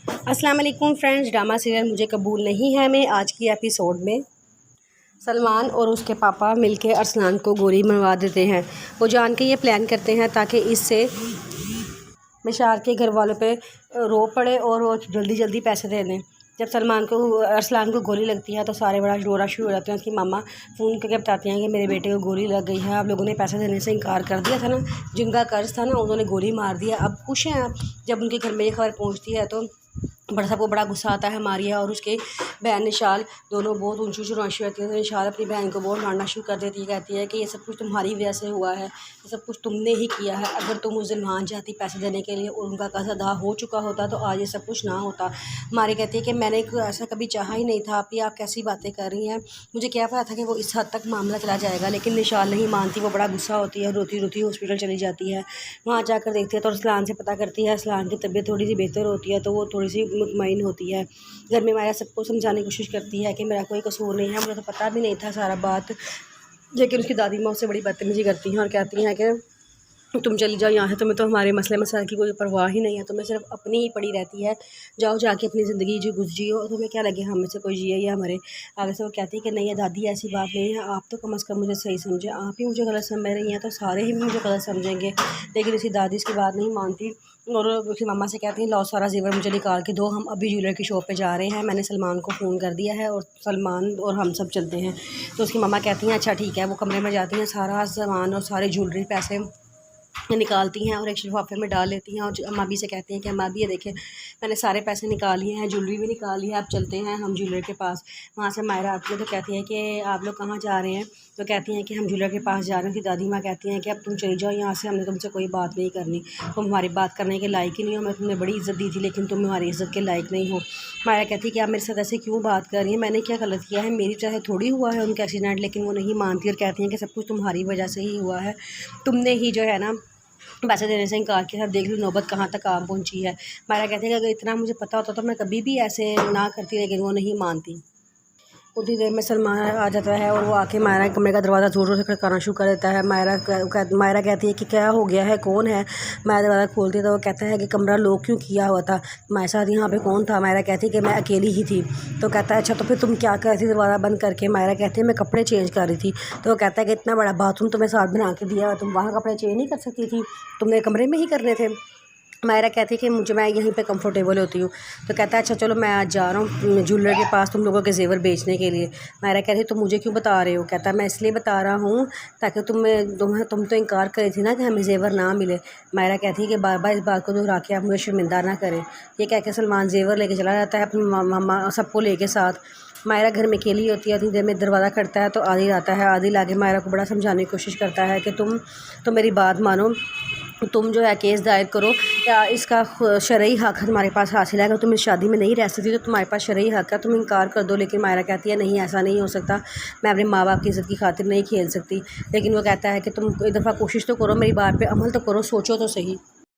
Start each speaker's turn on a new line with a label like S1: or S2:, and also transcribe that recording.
S1: السلام علیکم friends, drama serial مجھے قبول نہیں ہے میں آج کی ایپیسوڈ میں سلمان اور اس کے پاپا مل کے ارسلان کو گولی منوا دیتے ہیں۔ وہ جان کے یہ پلان کرتے ہیں تاکہ اس سے مشال کے گھر والوں پہ رو پڑے اور وہ جلدی جلدی پیسے دے دیں۔ جب ارسلان کو گولی لگتی ہے تو سارے بڑا رونا شروع ہو جاتے ہیں۔ اس کی ماما فون کر کے بتاتی ہیں کہ میرے بیٹے کو گولی لگ گئی ہے، آپ لوگوں نے پیسے دینے سے انکار کر دیا تھا نا، جن کا قرض تھا نا انہوں نے گولی مار دیا، اب خوش ہیں آپ۔ جب ان کے گھر میں یہ خبر پہنچتی ہے تو سب کو بڑا غصہ آتا ہے ماریا اور اس کے بہن نشال، دونوں بہت اونچی روشی ہوتی ہے۔ نشال اپنی بہن کو بہت ڈانٹنا شروع کر دیتی ہے، کہتی ہے کہ یہ سب کچھ تمہاری وجہ سے ہوا ہے، یہ سب کچھ تم نے ہی کیا ہے، اگر تم اس دن مان جاتی پیسے دینے کے لیے اور ان کا قرض ادا ہو چکا ہوتا تو آج یہ سب کچھ نہ ہوتا۔ ماری کہتی ہے کہ میں نے ایسا کبھی چاہا ہی نہیں تھا، آپ کیسی باتیں کر رہی ہیں، مجھے کیا پتا تھا کہ وہ اس حد تک معاملہ چلا جائے گا۔ لیکن نشال نہیں مانتی، وہ بڑا غصہ ہوتی ہے، روتی روتی ہاسپٹل چلی جاتی ہے۔ وہاں جا کر دیکھتی ہے تو ارسلان سے پتہ کرتی ہے، ارسلان کی طبیعت تھوڑی سی بہتر ہوتی ہے تو وہ تھوڑی سی مطمئن ہوتی ہے۔ گھر میں مایا سب کو سمجھانے کی کوشش کرتی ہے کہ میرا کوئی قصور نہیں ہے، مجھے تو پتہ بھی نہیں تھا سارا بات، لیکن اس کی دادی ماں اس سے بڑی بدتمیزی کرتی ہیں اور کہتی ہیں کہ تم چلی جاؤ یہاں سے، تمہیں تو ہمارے مسئلے مسائل کی کوئی پرواہ ہی نہیں ہے، تمہیں صرف اپنی ہی پڑی رہتی ہے، جاؤ جا کے اپنی زندگی جیو، تمہیں کیا لگے ہم میں سے کوئی جیے یا ہمارے آگے سے۔ وہ کہتی ہے کہ نہیں دادی ایسی بات نہیں ہے، آپ تو کم از کم مجھے صحیح سمجھیں، آپ ہی مجھے غلط سمجھ رہی ہیں تو سارے ہی مجھے غلط سمجھیں گے۔ لیکن اس کی دادی اس کی بات نہیں مانتی اور اس کی ماما سے کہتی ہیں لاؤ سارا زیور مجھے نکال کے دو، ہم ابھی جیولر کی شاپ پہ جا رہے ہیں، میں نے سلمان کو فون کر دیا ہے اور سلمان اور ہم سب چلتے ہیں۔ تو اس کی ماما کہتی ہیں اچھا ٹھیک ہے۔ وہ کمرے میں جاتی ہیں، سارا سامان اور سارے جیولری پیسے نکالتی ہیں اور ایک لفافے میں ڈال لیتی ہیں اور اماں بھی سے کہتی ہیں کہ اماں بھی یہ دیکھیں میں نے سارے پیسے نکال لیے ہیں، جیولری بھی نکال لی ہے، اب چلتے ہیں ہم جیولر کے پاس۔ وہاں سے مائرہ آتی ہے تو کہتی ہے کہ آپ لوگ کہاں جا رہے ہیں؟ تو کہتی ہیں کہ ہم جیولر کے پاس جا رہے ہیں۔ کہ دادی ماں کہتی ہیں کہ اب تم چلی جاؤ یہاں سے، ہم نے تم سے کوئی بات نہیں کرنی، تم ہماری بات کرنے کے لائق ہی نہیں ہو، میں تم نے بڑی عزت دی تھی لیکن تم ہماری عزت کے لائق نہیں ہو۔ مائرہ کہتی ہے کہ آپ میرے ساتھ ایسے کیوں بات کر رہی ہیں، میں نے کیا غلط کیا ہے، میری چاہے تھوڑی ہوا ہے ان کا ایکسیڈنٹ، لیکن وہ نہیں مانتی اور کہتی ہیں کہ سب کچھ تمہاری وجہ سے ہی ہوا ہے، تم نے ہی جو ہے نا پیسے دینے سے انکار کیا ہے، دیکھ لو نوبت کہاں تک آ پہنچی ہے۔ مائرہ کہتی ہے کہ اگر اتنا مجھے پتہ ہوتا تو میں کبھی بھی ایسے نہ کرتی، لیکن وہ نہیں مانتی۔ اتنی دیر میں سلمان آ جاتا ہے اور وہ آ کے مائرہ کمرے کا دروازہ زور زور سے کھڑکانا شروع کر دیتا ہے۔ مائرہ کہتی ہے کہ کیا ہو گیا ہے، کون ہے؟ مائرہ دروازہ کھولتی ہے تو وہ کہتا ہے کہ کمرہ لوک کیوں کیا ہوا تھا، تمہارے ساتھ یہاں پہ کون تھا؟ مائرہ کہتی ہے کہ میں اکیلی ہی تھی۔ تو کہتا ہے اچھا تو پھر تم کیا کر رہی تھی دروازہ بند کر کے؟ مائرہ کہتی ہے میں کپڑے چینج کر رہی تھی۔ تو وہ کہتا ہے کہ اتنا بڑا باتھ روم تمہیں ساتھ بنا کے دیا، تم وہاں کپڑے چینج نہیں کر سکتی تھی، تم نے کمرے میں ہی کرنے تھے۔ مائرہ کہتی ہے کہ میں یہیں پہ کمفرٹیبل ہوتی ہوں۔ تو کہتا ہے اچھا چلو میں آج جا رہا ہوں جیولر کے پاس تم لوگوں کے زیور بیچنے کے لیے۔ مائرہ کہتی ہے تم مجھے کیوں بتا رہے ہو؟ کہتا ہے میں اس لیے بتا رہا ہوں تاکہ تم تو انکار کری تھی نا کہ ہمیں زیور نہ ملے۔ مائرہ کہتی ہے کہ بار بار اس بات کو دہرا کے آپ مجھے شرمندہ نہ کریں۔ یہ کہہ کے سلمان زیور لے کے چلا جاتا ہے اپنی ماما سب کو لے کے ساتھ۔ مائرہ گھر میں اکیلی ہوتی ہے، اتنی دیر میں دروازہ کھڑتا ہے تو عادل آتا ہے۔ عادل آگے مائرہ کو بڑا سمجھانے کی کوشش کرتا ہے کہ تم میری بات مانو، تم جو ہے کیس دائر کرو، یا اس کا شرعی حق تمہارے پاس حاصل ہے، اگر تم اس شادی میں نہیں رہ سکتی تو تمہارے پاس شرعی حق ہے، تم انکار کر دو۔ لیکن مائرہ کہتی ہے نہیں ایسا نہیں ہو سکتا، میں اپنے ماں باپ کی عزت کی خاطر نہیں کھیل سکتی۔ لیکن وہ کہتا ہے کہ تم ایک دفعہ کوشش تو کرو، میری بات پہ عمل تو کرو، سوچو تو صحیح۔